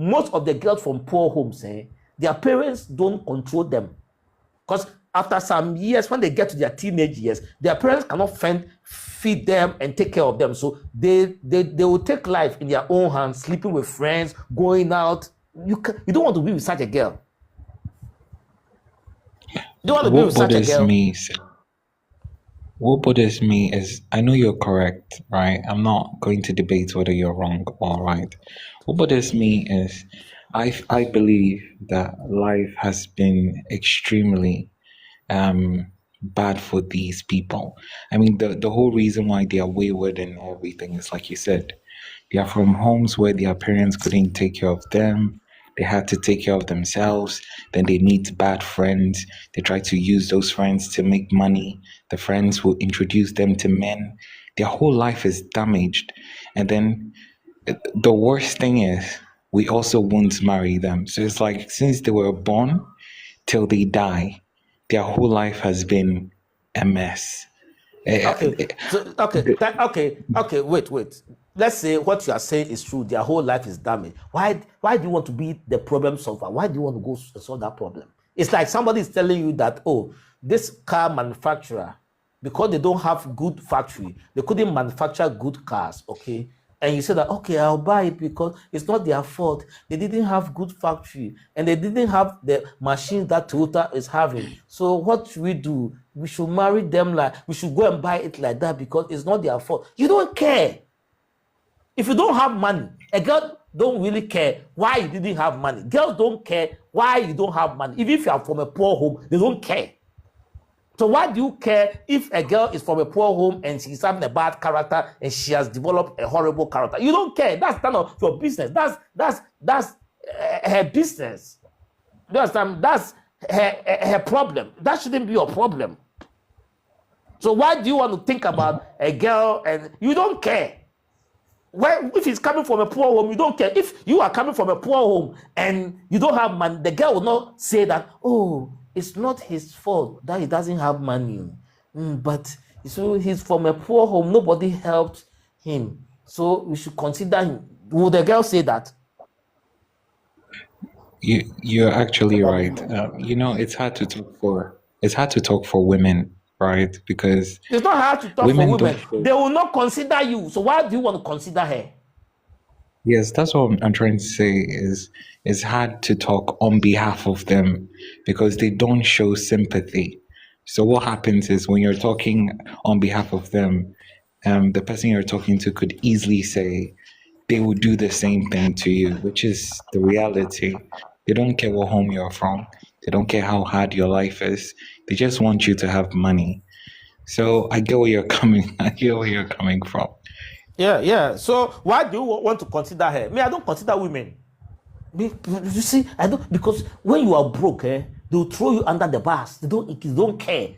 most of the girls from poor homes, their parents don't control them. Because after some years, when they get to their teenage years, their parents cannot feed them and take care of them. So they will take life in their own hands, sleeping with friends, going out. You don't want to be with such a girl. You don't want to be with such a girl. What bothers me is, I know you're correct, right? I'm not going to debate whether you're wrong or right. What bothers me is, I believe that life has been extremely bad for these people. I mean, the whole reason why they are wayward and everything is, like you said, they are from homes where their parents couldn't take care of them. They had to take care of themselves. Then they meet bad friends. They try to use those friends to make money. The friends will introduce them to men. Their whole life is damaged. And then the worst thing is, we also won't marry them. So it's like, since they were born till they die, their whole life has been a mess. Okay, wait. Let's say what you are saying is true. Their whole life is damaged. Why do you want to be the problem solver? Why do you want to go solve that problem? It's like somebody is telling you that, oh, this car manufacturer, because they don't have good factory, they couldn't manufacture good cars, okay? And you say that, okay, I'll buy it because it's not their fault. They didn't have good factory and they didn't have the machines that Toyota is having. So what should we do? We should marry them, like we should go and buy it like that because it's not their fault. You don't care. If you don't have money, a girl don't really care why you didn't have money. Girls don't care why you don't have money. Even if you are from a poor home, they don't care. So why do you care if a girl is from a poor home and she's having a bad character and she has developed a horrible character? You don't care. That's none of your business. That's her business. You understand? That's her problem. That shouldn't be your problem. So why do you want to think about a girl and you don't care? Well, if he's coming from a poor home, you don't care. If you are coming from a poor home and you don't have money, the girl will not say that, oh, it's not his fault that he doesn't have money. But so he's from a poor home, nobody helped him. So we should consider him. Will the girl say that? You're actually right. It's hard to talk for women, right? Because it's not hard to talk for women. They will not consider you. So why do you want to consider her? Yes, that's what I'm trying to say is it's hard to talk on behalf of them because they don't show sympathy. So what happens is when you're talking on behalf of them, the person you're talking to could easily say they would do the same thing to you, which is the reality. They don't care what home you're from. They don't care how hard your life is. They just want you to have money. So I get where you're coming. I get where you're coming from. Yeah. So why do you want to consider her? I don't consider women. You see, I don't, because when you are broke, they'll throw you under the bus. They don't care.